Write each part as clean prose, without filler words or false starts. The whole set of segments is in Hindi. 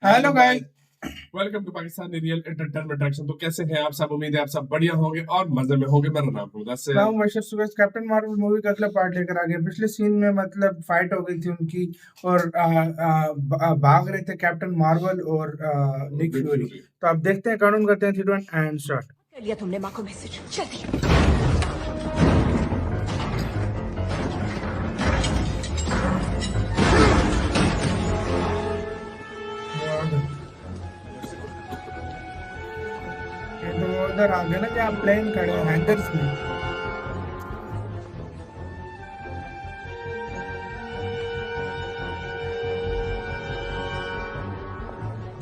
Hello guys. Welcome to Pakistani real entertainment action. तो कैसे हैं आप सब? उम्मीद है आप सब बढ़िया होंगे और मजे में होंगे। मेरा नाम है से मैं हूं वर्षा सुरेश। कैप्टन मार्वल मूवी का अगला पार्ट लेकर आ गए। पिछले सीन में मतलब फाइट हो गई थी उनकी और भाग रहे थे कैप्टन मार्वल और निक फ्यूरी। तो आप देखते हैं, काउंट करते हैं 3 2 1 एंड स्टार्ट। कर लिया तुमने माँ को मैसेज? जल्दी। ये तो वो उधर आ गए ना जहाँ प्लेन खड़े हैं, हैंगर्स में।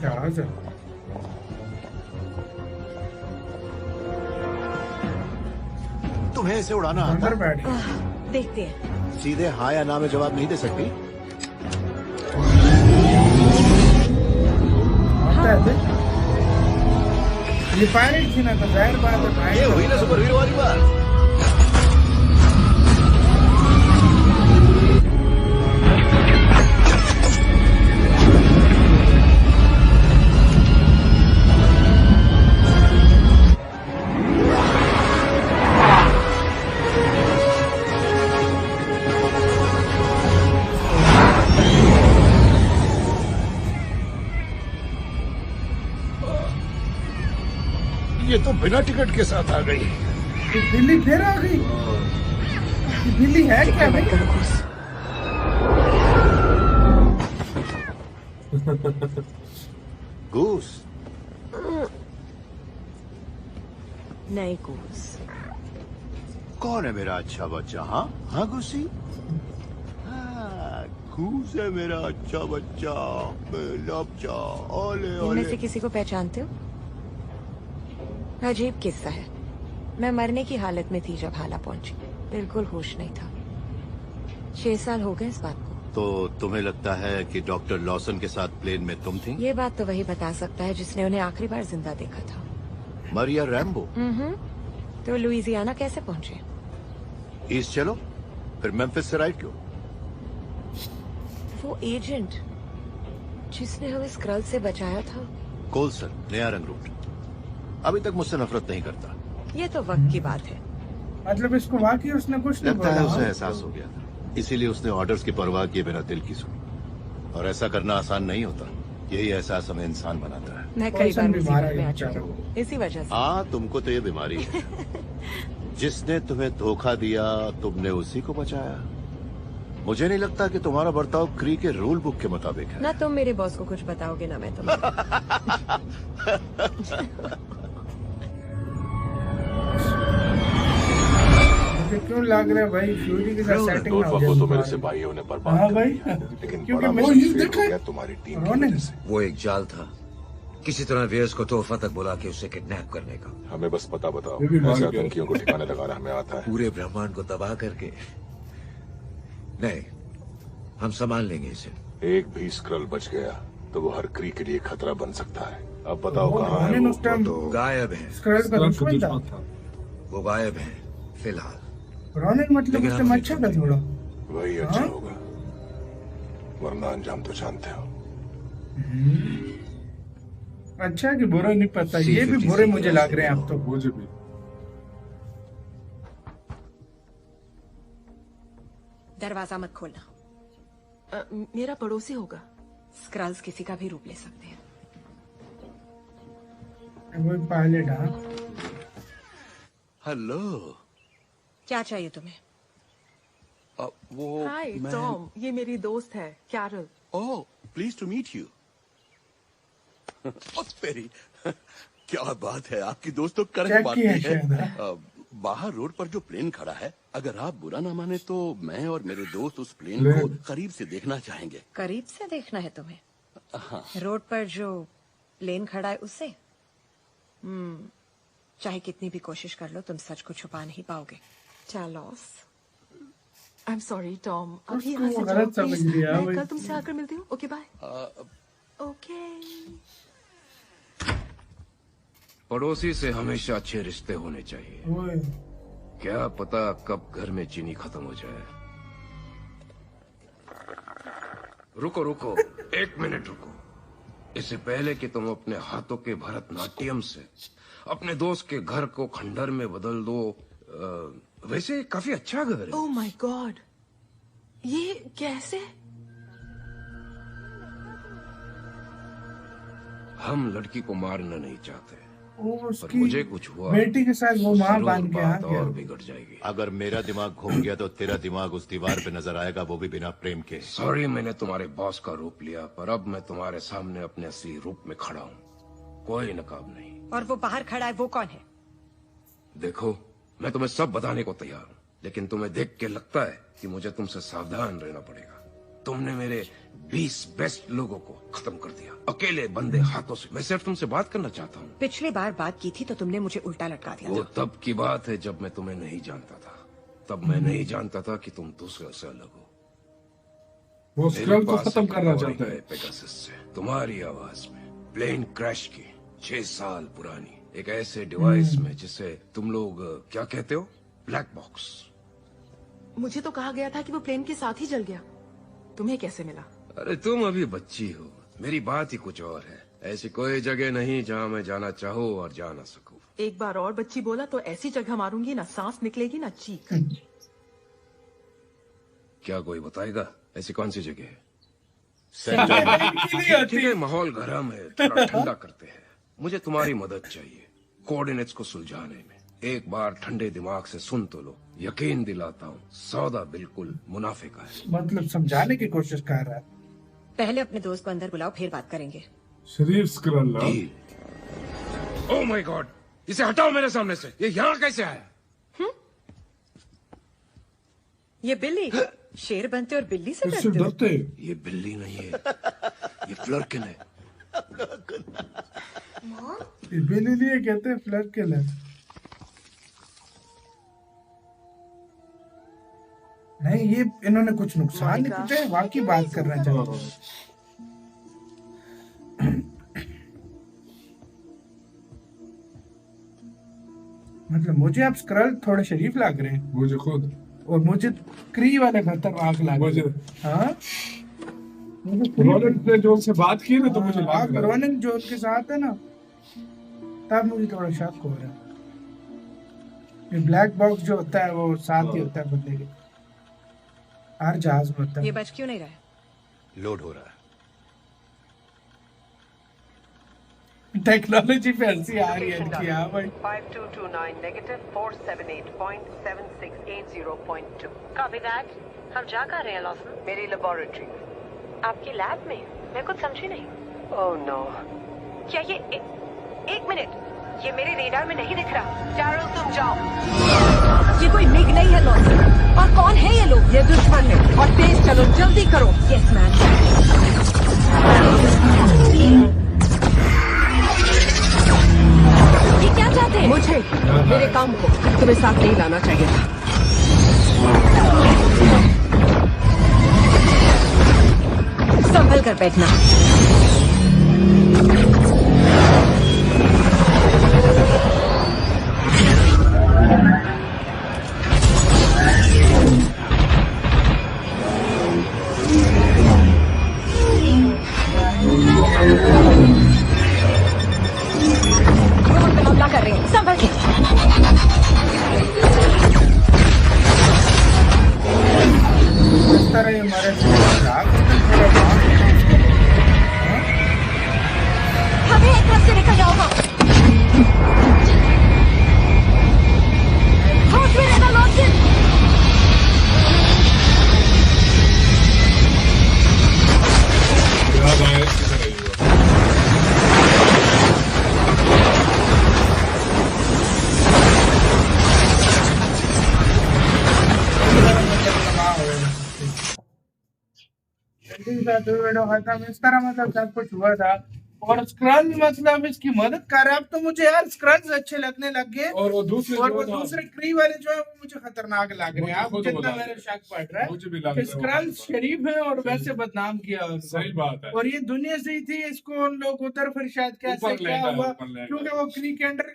जहाज है। तुम्हें इसे उड़ाना आता अंदर है? बैठ गए। देखते हैं। सीधे हाँ या ना में जवाब नहीं दे सकती? आता है बे। ये पायरेट थी ना, तो जाहिर बात है भाई। ये हुई ना सुपर हीरो वाली बात। ये तो बिना टिकट के साथ आ गई। ये बिल्ली फिर आ गई। ये बिल्ली है क्या भाई? करो घुस। गूस। नहीं घुस। कौन है मेरा अच्छा बच्चा? हाँ हाँ गूसी। हाँ, गूस है मेरा अच्छा बच्चा। मेरा बच्चा। ओले इनमें ओले। से किसी को पहचानते हो? अजीब किस्सा है। मैं मरने की हालत में थी जब हाला पहुंची। बिल्कुल होश नहीं था। 6 साल हो गए इस बात को। तो तुम्हें लगता है कि डॉक्टर लॉसन के साथ प्लेन में तुम थी? ये बात तो वही बता सकता है जिसने उन्हें आखिरी बार जिंदा देखा था। मरिया रैम्बो। तो लुइजियाना कैसे पहुंचे? ईस्ट चलो, फिर मेम्फिस से राइट क्यों? वो एजेंट जिसने हमें स्क्रल से बचाया था। कोल्सन, नया रंग रूट। अभी तक मुझसे नफरत नहीं करता। ये तो वक्त की बात है। मतलब इसको वाकई उसने कुछ नहीं लगता है बोला। उसे एहसास हो गया था, इसीलिए उसने ऑर्डर्स की परवाह किए बिना दिल की सुनी। और ऐसा करना आसान नहीं होता। यही एहसास हमें इंसान बनाता है। मैं कई बार भी उसी मारा घर में है आ बेचारा चुकी हूँ। इसी वजह से। हाँ, तुमको तो ये बीमारी है। जिसने तुम्हें धोखा दिया तुमने उसी को बचाया। मुझे नहीं लगता कि तुम्हारा बर्ताव क्री के रूल बुक के मुताबिक है। ना तुम मेरे बॉस को कुछ बताओगे ना मैं तुम्हें। मुझे क्यों लग रहा है भाई फ्यूरी के साथ सेटिंग ना हो तो मेरे जाए। से भाई होने पर हाँ बात भाई, लेकिन क्योंकि बड़ा मैं मिशन ये फेल देखा हो है। गया तुम्हारी टीम की रोने वजह से। वो एक जाल था, किसी तरह वेयर्स को तोहफा तक बुला के उसे किडनैप करने का। हमें बस पता बताओ, ये भी मार ऐसे गया। आतंकियों को ठिकाने लगाना हमें आता है। पूरे ब्रह्मांड को तबाह करके। नहीं, हम संभाल लेंगे इसे। एक भी स्क्रल बच गया तो वो हर क्री के लिए खतरा बन सकता है। अब बताओ कहाँ है रोने वो? उस टाइम तो गायब है, स्क्रल का दुश्मन था। वो गायब है फिलहाल। रोने मतलब लेकिन उस हम टाइम अच्छा था थोड़ा। वही अच्छा हाँ? होगा, वरना अंजाम तो जानते हो। अच्छा कि बुरा नहीं पता। ये भी बुरे मुझे लग रहे हैं अब तो। मुझे भी। दरवाजा मत खोलना। मेरा पड़ोसी होगा। स्क्रल्स किसी का भी रूप ले सकते हैं। वो पायलट। हाँ, हेलो। क्या चाहिए तुम्हें? वो हाय टॉम, ये मेरी दोस्त है Carol. Oh, please to meet you. तेरी क्या बात है, आपकी दोस्त तो करंट चेक मारती किया है। शायद, हाँ? बाहर रोड पर जो प्लेन खड़ा है, अगर आप बुरा ना माने तो मैं और मेरे दोस्त उस प्लेन को करीब से देखना चाहेंगे। करीब से देखना है तुम्हें? रोड पर जो प्लेन खड़ा है उससे? चाहे कितनी भी कोशिश कर लो तुम सच को छुपा नहीं पाओगे। चार्लोस, आई एम सॉरी टॉम, अभी उसको यहाँ से वो जाओ गलत समझ प्लीज। लिया मैं भाई। कल तुमसे आकर मिलती हूँ। Okay bye. ओके। पड़ोसी से हमेशा अच्छे रिश्ते होने चाहिए। वो क्या पता कब घर में चीनी खत्म हो जाए। रुको रुको, 1 मिनट रुको। इससे पहले कि तुम अपने हाथों के भरतनाट्यम से अपने दोस्त के घर को खंडर में बदल दो, वैसे काफी अच्छा घर है। Oh my God. ये कैसे? हम लड़की को मारना नहीं चाहते, वो पर उसकी मुझे कुछ हुआ बेटी के साथ वो माँ जरूर बांध के आ बात गया। और बिगड़ जाएगी। अगर मेरा दिमाग घूम गया तो तेरा दिमाग उस दीवार पे नजर आएगा, वो भी बिना प्रेम के। सॉरी, मैंने तुम्हारे बॉस का रूप लिया, पर अब मैं तुम्हारे सामने अपने असली रूप में खड़ा हूँ, कोई नकाब नहीं। और वो बाहर खड़ा है, वो कौन है? देखो, मैं तुम्हें सब बताने को तैयार हूँ, लेकिन तुम्हें देख के लगता है कि मुझे तुमसे सावधान रहना पड़ेगा। तुमने मेरे 20 बेस्ट लोगों को खत्म कर दिया, अकेले बंदे हाथों से। मैं सिर्फ तुमसे बात करना चाहता हूँ। पिछली बार बात की थी तो तुमने मुझे उल्टा लटका दिया वो था। तब की बात है जब मैं तुम्हें नहीं जानता था। तब मैं नहीं जानता था कि तुम दूसरे से अलग हो। वो मेरे स्क्रल को पास खत्म एक करना recording चाहता है। है पेगासस से, तुम्हारी आवाज में, प्लेन क्रैश की 6 साल पुरानी, एक ऐसे डिवाइस में जिसे तुम लोग क्या कहते हो, ब्लैक बॉक्स। मुझे तो कहा गया था कि वो प्लेन के साथ ही जल गया। तुम्हें कैसे मिला? अरे तुम अभी बच्ची हो, मेरी बात ही कुछ और है। ऐसी कोई जगह नहीं जहाँ मैं जाना चाहूँ और जा ना सकूँ। एक बार और बच्ची बोला तो ऐसी जगह मारूंगी, ना सांस निकलेगी ना चीख। क्या कोई बताएगा ऐसी कौन सी जगह है? नहीं ठीक है, माहौल गरम है, थोड़ा ठंडा करते हैं। मुझे तुम्हारी मदद चाहिए कोऑर्डिनेट्स को सुलझाने में। एक बार ठंडे दिमाग से सुन तो लो, यकीन दिलाता हूँ, सौदा बिल्कुल मुनाफे का है। मतलब समझाने की कोशिश कर रहा है। पहले अपने दोस्त को अंदर बुलाओ, फिर बात करेंगे। शरीफ स्क्रल ना। ओह माय गॉड, इसे हटाओ मेरे सामने से। ये यहाँ कैसे आया? ये बिल्ली, शेर बनते और बिल्ली से इससे डरते हो? डरते। ये बिल्ली नहीं है, ये फ्लर्किन है। ये बिल्ली लिए कहते हैं फ्लर्ट के लिए। नहीं, ये इन्होंने कुछ नुकसान नहीं पूछा है, वाकई बात करना चाहते हैं। मतलब मुझे आप स्क्रल थोड़े शरीफ लग रहे हैं मुझे खुद, और मुझे क्री वाले खतरनाक लग रहे मुझे हैं। हाँ, रॉलेट ने जो उनसे बात की ना तो मुझे आप लग रहा है। रोनिन जो उनके साथ है ना, तब मुझे थोड़ा शक हो रहा है। ये ब्लैक बॉक्स जो होता है वो साथ ही होता है बंदे के, हर जहाज में होता ये है। बच क्यों नहीं रहा? लोड हो रहा है। टेक्नोलॉजी पे हंसी आ रही है इनकी। हाँ भाई, 5229 negative 478.7680.2. Copy that. हम जा कर रहे हैं लॉसन? मेरी लेबोरेटरी। आपकी लैब में? मैं कुछ समझी नहीं। Oh no. क्या ये एक मिनट, ये मेरे रेडार में नहीं दिख रहा। चारों तुम जाओ। ये कोई मिग नहीं है लॉसन। और कौन है ये लोग? ये दुश्मन है और तेज चलो, जल्दी करो। Yes ma'am. ये क्या चाहते हैं? मुझे मेरे काम को तुम्हें साथ नहीं लाना चाहिए था। संभल कर बैठना। रोड पे हमला कर रहे हैं, संभल के। इस तरह ये हमारे राग थोड़ा बात है। हाँ? हमें एक तरफ से निकल जाओ। होश में रहना लॉसन। याद आया किधर है ये? इस तरह मतलब सब कुछ हुआ था। और स्क्रल मतलब इसकी मदद कर रहा है। अब तो मुझे यार स्क्रल्स अच्छे लगने लग गए, और वो दूसरे और जो वो है ना, दूसरे क्री वाले जो है वो मुझे खतरनाक लग रहे हैं। अब मुझे खुद जितना लग मेरा रहा शक पड़ रहा मुझे भी है लग कि रहा है स्क्रल्स वो शरीफ है और वैसे बदनाम किया उनको। सही बात है। और ये दुनिया से ही थी, इसको उन लोग उतर फिर शायद कैसे ऊपर ले क्या गए, हुआ, ऊपर ले गए। क्योंकि वो क्री के अंडर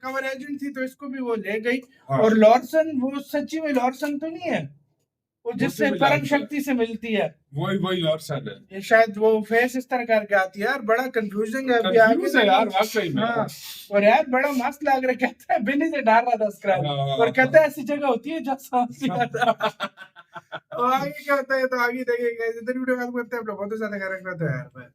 कवर एजेंट थी तो इसको भी वो ले गई। हाँ। और लॉर्सन, वो सच्ची में लॉर्सन तो नहीं है? वो जिससे भी परम लाल शक्ति से मिलती है। वही और सन है। ये शायद वो फेस इस तरह करके आती है यार, बड़ा कंफ्यूजिंग है अभी आगे। कंफ्यूज है यार वाकई में। हाँ, और यार बड़ा मस्त लग रहा है। कहता है बिल्ली से डर रहा था स्क्रैच, हाँ। और कहता है ऐसी जगह होती है जहाँ सांस नहीं आता। और आगे क्या होता है तो आगे देखिएगा। इधर वीडियो खत्म करते हैं। आप लोग बहुत ज्यादा करेक्ट रहते हैं यार।